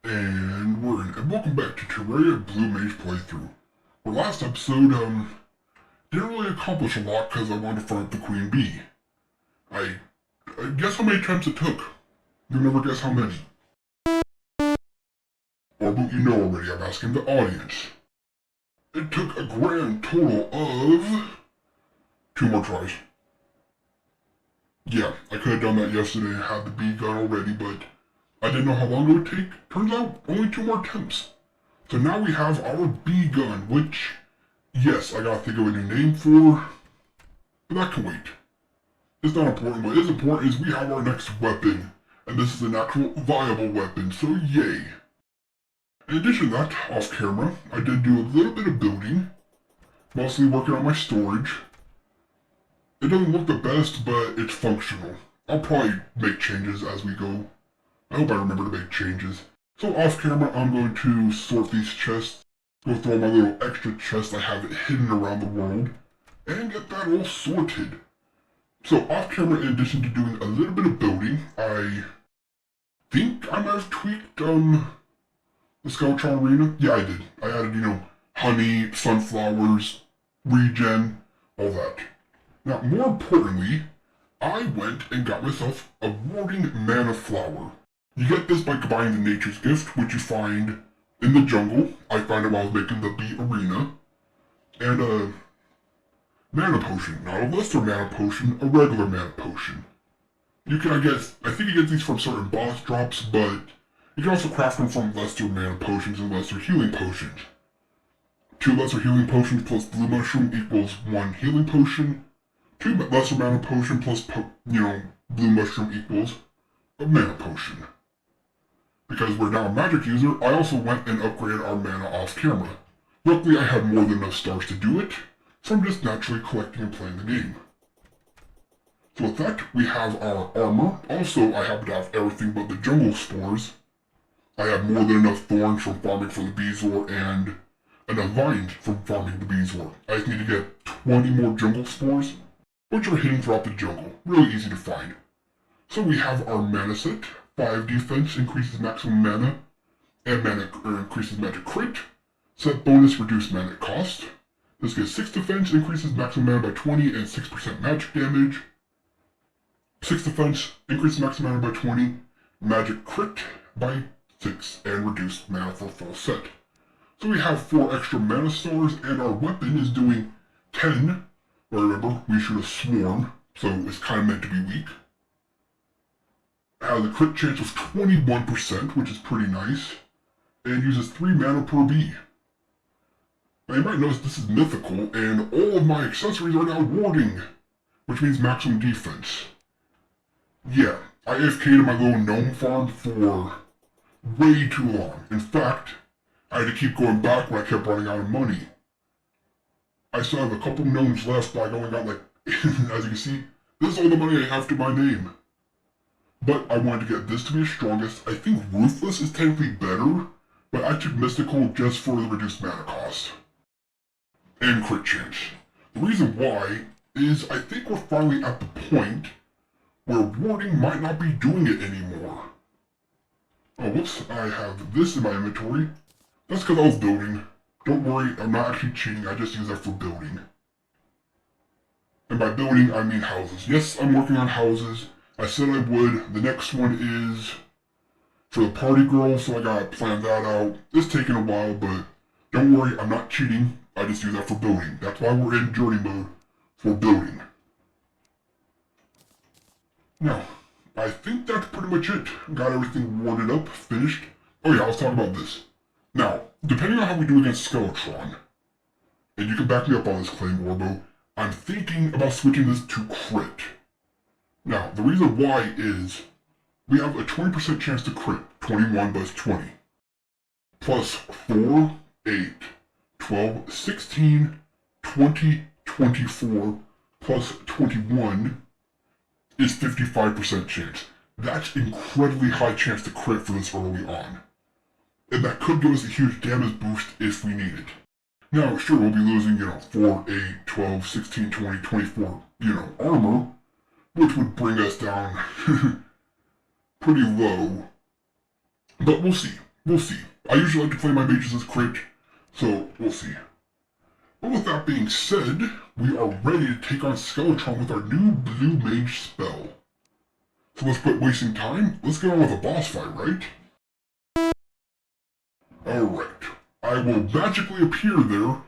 And we're in, and welcome back to Terraria Blue Mage playthrough. Our last episode, didn't really accomplish a lot because I wanted to fight the Queen Bee. I guess how many attempts it took. You'll never guess how many. Or you know already, I'm asking the audience. It took a grand total of 2 more tries. Yeah, I could have done that yesterday and had the bee gun already, but I didn't know how long it would take. Turns out, only 2 more attempts. So now we have our bee gun, which, yes, I gotta think of a new name for, but that can wait. It's not important. What is important is we have our next weapon, and this is an actual viable weapon, so yay. In addition to that, off camera, I did do a little bit of building, mostly working on my storage. It doesn't look the best, but it's functional. I'll probably make changes as we go. I hope I remember to make changes. So off camera, I'm going to sort these chests, go through all my little extra chests I have hidden around the world, and get that all sorted. So off camera, in addition to doing a little bit of building, I think I might have tweaked, the Skeletron arena. Yeah, I did. I added, honey, sunflowers, regen, all that. Now, more importantly, I went and got myself a warding mana flower. You get this by combining the Nature's Gift, which you find in the jungle. I found it while I was making the bee arena. And a mana potion. Not a lesser mana potion, a regular mana potion. You can, I think you get these from certain boss drops, but you can also craft them from lesser mana potions and lesser healing potions. 2 lesser healing potions plus blue mushroom equals 1 healing potion. 2 lesser mana potion plus, blue mushroom equals a mana potion. Because we're now a magic user, I also went and upgraded our mana off camera. Luckily I had more than enough stars to do it, so I'm just naturally collecting and playing the game. So with that, we have our armor. Also, I happen to have everything but the jungle spores. I have more than enough thorns from farming for the bezoar and enough vines from farming the bezoar. I just need to get 20 more jungle spores, which are hidden throughout the jungle. Really easy to find. So we have our mana set. 5 defense increases maximum mana, and mana increases magic crit. Set bonus reduced mana cost. This gets 6 defense, increases maximum mana by 20 and 6% magic damage. 6 defense, increases maximum mana by 20, magic crit by 6, and reduced mana for full set. So we have 4 extra mana stars, and our weapon is doing 10. But remember, we should have sworn, so it's kind of meant to be weak. Has a crit chance of 21%, which is pretty nice, and uses 3 mana per bee. Now you might notice this is mythical, and all of my accessories are now warding, which means maximum defense. Yeah, I AFK'd in my little gnome farm for way too long. In fact, I had to keep going back when I kept running out of money. I still have a couple gnomes left by going out as you can see, this is all the money I have to my name. But I wanted to get this to be the strongest. I think Ruthless is technically better, but I took Mystical just for the reduced mana cost. And crit chance. The reason why is I think we're finally at the point where warding might not be doing it anymore. Oh, whoops, I have this in my inventory. That's because I was building. Don't worry, I'm not actually cheating, I just use that for building. And by building, I mean houses. Yes, I'm working on houses. I said I would. The next one is for the party girl, so I gotta plan that out. It's taking a while, but don't worry, I'm not cheating. I just use that for building. That's why we're in journey mode, for building. Now, I think that's pretty much it. Got everything warded up, finished. Oh yeah, let's talk about this. Now, depending on how we do against Skeletron, and you can back me up on this claim, Orbo, I'm thinking about switching this to crit. Now, the reason why is we have a 20% chance to crit, 21 plus 20. Plus 4, 8, 12, 16, 20, 24, plus 21 is 55% chance. That's incredibly high chance to crit for this early on. And that could give us a huge damage boost if we need it. Now, sure, we'll be losing, 4, 8, 12, 16, 20, 24, armor, which would bring us down pretty low. But we'll see. we'll see. I usually like to play my mages as crit, so we'll see. But with that being said, we are ready to take on Skeletron with our new blue mage spell. So let's quit wasting time, let's get on with a boss fight, right? Alright, I will magically appear there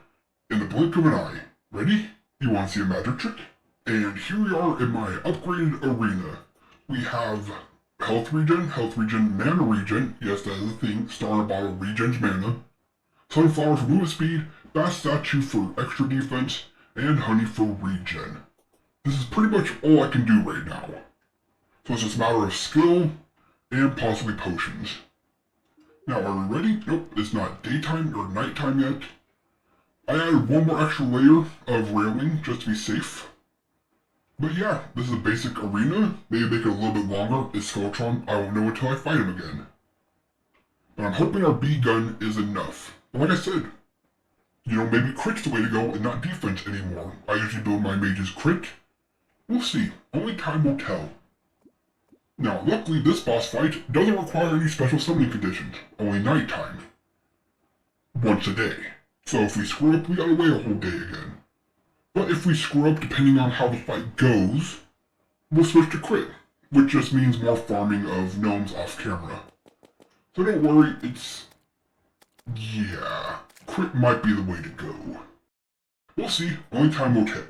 in the blink of an eye. Ready? You want to see a magic trick? And here we are in my upgraded arena. We have health regen, mana regen, yes that is a thing, star in a bottle regens mana, sunflower for movement speed, bat statue for extra defense, and honey for regen. This is pretty much all I can do right now. So it's just a matter of skill, and possibly potions. Now are we ready? Nope, it's not daytime or nighttime yet. I added one more extra layer of railing just to be safe. But yeah, this is a basic arena. Maybe make it a little bit longer. It's Skeletron. I won't know until I fight him again. But I'm hoping our B gun is enough. But like I said, maybe crit's the way to go and not defense anymore. I usually build my mages crit. We'll see. Only time will tell. Now, luckily this boss fight doesn't require any special summoning conditions. Only nighttime. Once a day. So if we screw up, we gotta wait a whole day again. But if we screw up depending on how the fight goes, we'll switch to crit, which just means more farming of gnomes off camera. So don't worry, yeah, crit might be the way to go. We'll see, only time will tell.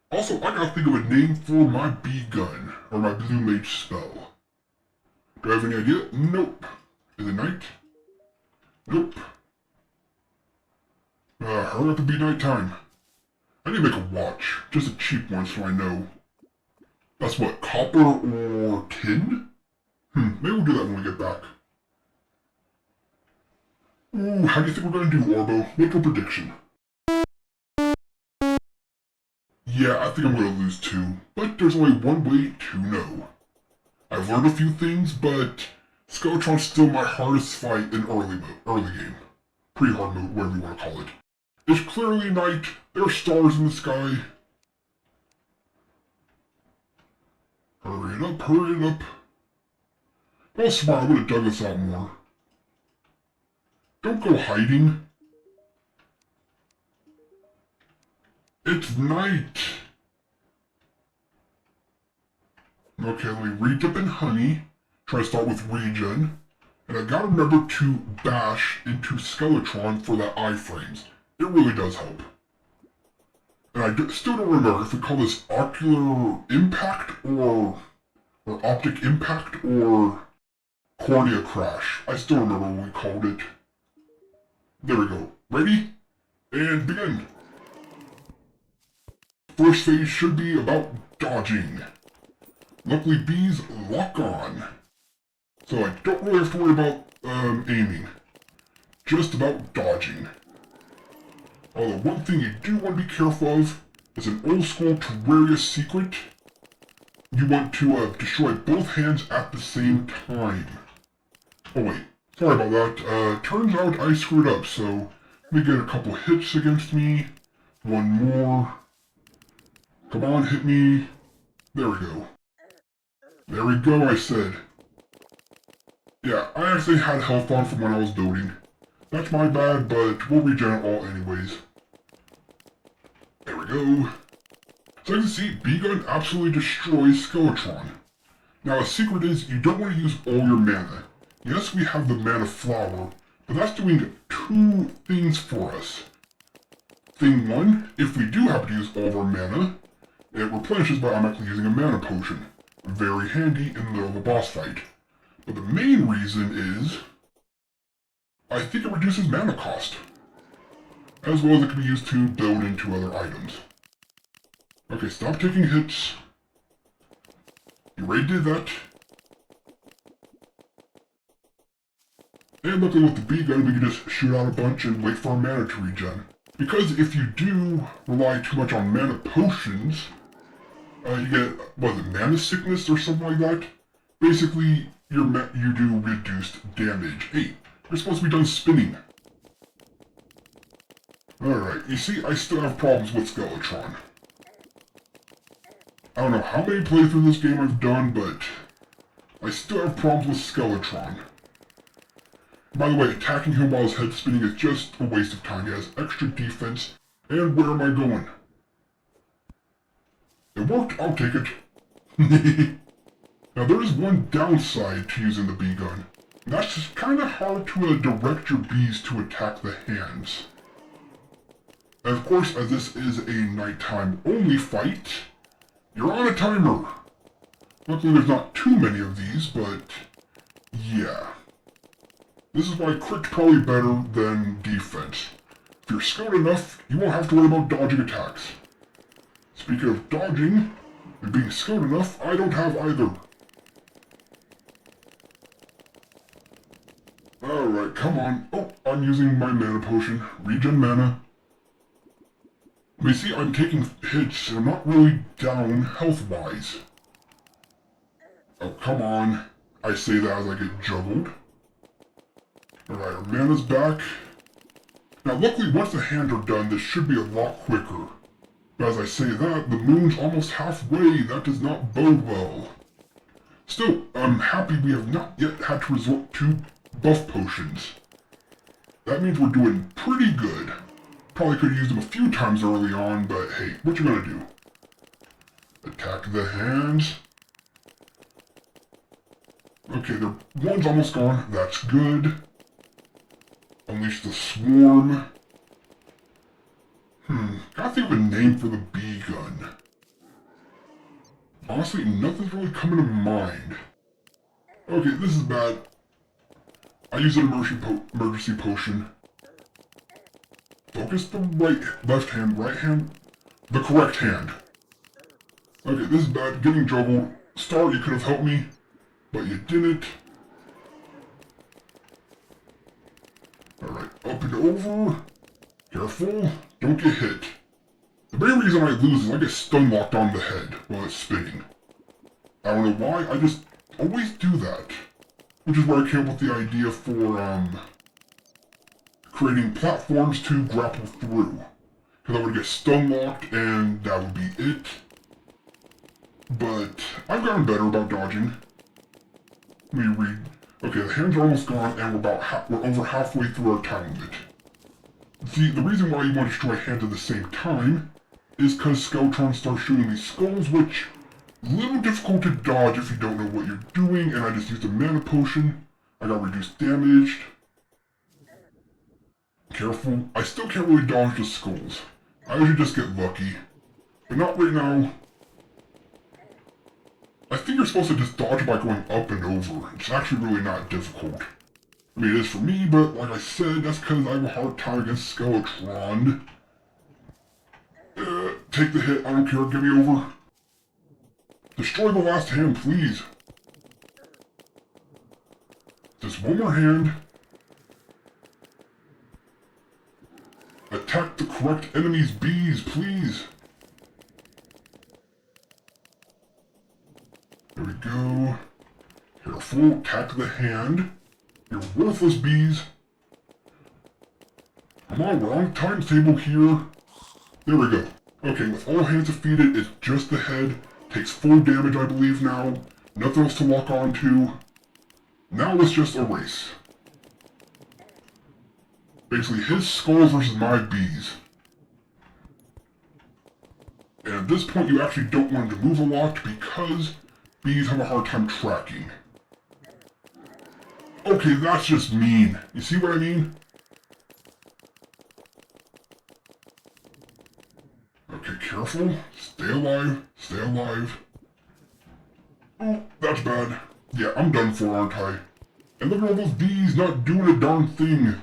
Also, I gotta think of a name for my B gun, or my blue mage spell. Do I have any idea? Nope. Is it night? Nope. Hurry up and be nighttime. I need to make a watch, just a cheap one so I know. That's what, copper or tin? Maybe we'll do that when we get back. Ooh, how do you think we're gonna do, Orbo? Make a prediction. Yeah, I think I'm gonna lose too, but there's only one way to know. I've learned a few things, but Skeletron's still my hardest fight in early game. Pre-hard mode, whatever you want to call it. It's clearly night, there are stars in the sky. Hurry it up, hurry it up. Oh, smart, I would have dug this out more. Don't go hiding. It's night. Okay, let me re-dip in honey. Try to start with regen. And I gotta remember to bash into Skeletron for that iframes. It really does help. And I still don't remember if we call this ocular impact or optic impact or cornea crash. I still remember what we called it. There we go. Ready? And begin. First phase should be about dodging. Luckily bees lock on. So I don't really have to worry about aiming. Just about dodging. Although one thing you do want to be careful of is an old school Terraria secret. You want to destroy both hands at the same time. Oh wait, sorry about that. Turns out I screwed up, so let me get a couple hits against me. One more. Come on, hit me. There we go. There we go, I said. Yeah, I actually had health on from when I was building. That's my bad, but we'll regen it all anyways. There we go. So you can see, B-Gun absolutely destroys Skeletron. Now, a secret is you don't want to use all your mana. Yes, we have the mana flower, but that's doing two things for us. Thing one, if we do happen to use all of our mana, it replenishes by automatically using a mana potion. Very handy in the middle of a boss fight. But the main reason is, I think it reduces mana cost. As well as it can be used to build into other items. Okay, stop taking hits. You already did that. And luckily with the B-Gun, we can just shoot out a bunch and wait for our mana to regen. Because if you do rely too much on mana potions, you get, mana sickness or something like that? Basically, you do reduced damage. Hey, you're supposed to be done spinning. Alright, you see, I still have problems with Skeletron. I don't know how many playthroughs this game I've done, but I still have problems with Skeletron. By the way, attacking him while his head's spinning is just a waste of time. He has extra defense. And where am I going? It worked, I'll take it. Now there is one downside to using the bee gun. That's just kind of hard to direct your bees to attack the hands. And of course, as this is a nighttime only fight, you're on a timer. Luckily there's not too many of these, but yeah. This is why crit's probably better than defense. If you're skilled enough, you won't have to worry about dodging attacks. Speaking of dodging, and being skilled enough, I don't have either. Alright, come on. Oh, I'm using my mana potion. Regen mana. You see, I'm taking hits, so I'm not really down health-wise. Oh, come on. I say that as I get juggled. Alright, our mana's back. Now, luckily, once the hands are done, this should be a lot quicker. But as I say that, the moon's almost halfway. That does not bode well. Still, I'm happy we have not yet had to resort to buff potions. That means we're doing pretty good. Probably could have used them a few times early on, but hey, what you gonna do? Attack the hands. Okay, the one's almost gone. That's good. Unleash the swarm. Gotta think of a name for the bee gun. Honestly, nothing's really coming to mind. Okay, this is bad. I use an emergency potion. Focus the left hand, right hand, the correct hand. Okay, this is bad. Getting juggled. Star, you could have helped me, but you didn't. Alright, up and over. Careful, don't get hit. The main reason I lose is I get stun locked on the head while it's spinning. I don't know why, I just always do that. Which is where I came up with the idea for, creating platforms to grapple through. Because I would get stun locked and that would be it. But I've gotten better about dodging. Let me read. Okay, the hands are almost gone and we're over halfway through our time limit. See, the reason why you want to destroy hands at the same time is because Skeletron starts shooting these skulls, which is a little difficult to dodge if you don't know what you're doing, and I just used a mana potion. I got reduced damage. Careful. I still can't really dodge the skulls. I usually just get lucky. But not right now. I think you're supposed to just dodge by going up and over. It's actually really not difficult. I mean, it is for me, but like I said, that's because I have a hard time against Skeletron. Take the hit, I don't care, get me over. Destroy the last hand, please. Just one more hand. Attack the correct enemy's bees, please. There we go. Careful, attack the hand. You're worthless bees. Come on, we're on timetable here. There we go. Okay, with all hands defeated, it's just the head. Takes full damage, I believe now. Nothing else to lock on to. Now it's just a race. Basically, his skulls versus my bees. And at this point, you actually don't want him to move a lot because bees have a hard time tracking. Okay, that's just mean. You see what I mean? Okay, careful. Stay alive. Stay alive. Oh, that's bad. Yeah, I'm done for, aren't I? And look at all those bees not doing a darn thing.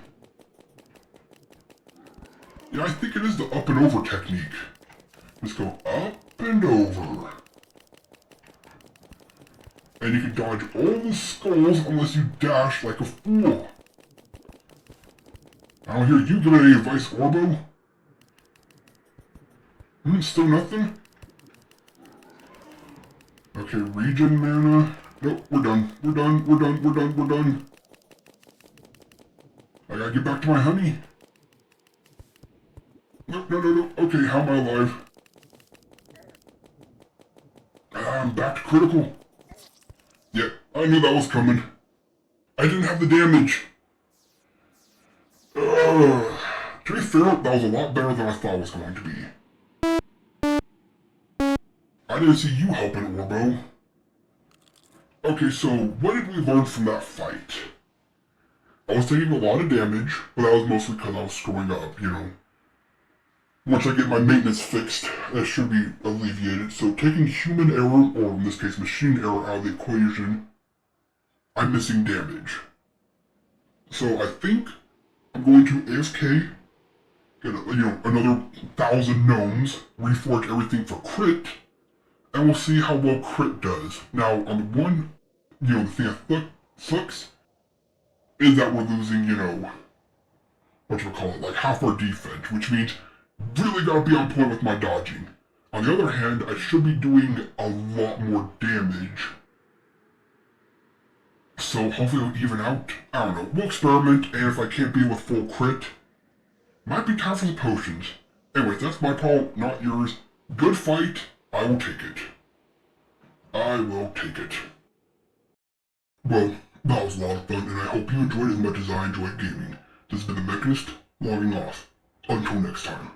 Yeah, I think it is the up and over technique. Let's go up and over. And you can dodge all the skulls unless you dash like a fool. I don't hear you giving any advice, Orbo. Still nothing? Okay, regen mana. Nope, we're done. We're done. We're done. We're done. We're done. I gotta get back to my honey. No, no, no, no. Okay, how am I alive? I'm back to critical. Yep, I knew that was coming. I didn't have the damage. To be fair, that was a lot better than I thought it was going to be. I didn't see you helping, Orbo. Okay, so what did we learn from that fight? I was taking a lot of damage, but that was mostly because I was screwing up, you know. Once I get my maintenance fixed, that should be alleviated. So taking human error, or in this case machine error, out of the equation, I'm missing damage. So I think I'm going to AFK, get another 1,000 gnomes, reforge everything for crit, and we'll see how well crit does. Now, on the one, the thing that sucks is that we're losing, like half our defense, which means really gotta be on point with my dodging. On the other hand, I should be doing a lot more damage. So hopefully it'll even out. I don't know, we'll experiment, and if I can't be with full crit, might be time for the potions. Anyways, that's my call, not yours. Good fight, I will take it. I will take it. Well, that was a lot of fun, and I hope you enjoyed as much as I enjoyed gaming. This has been the Mechanist, logging off. Until next time.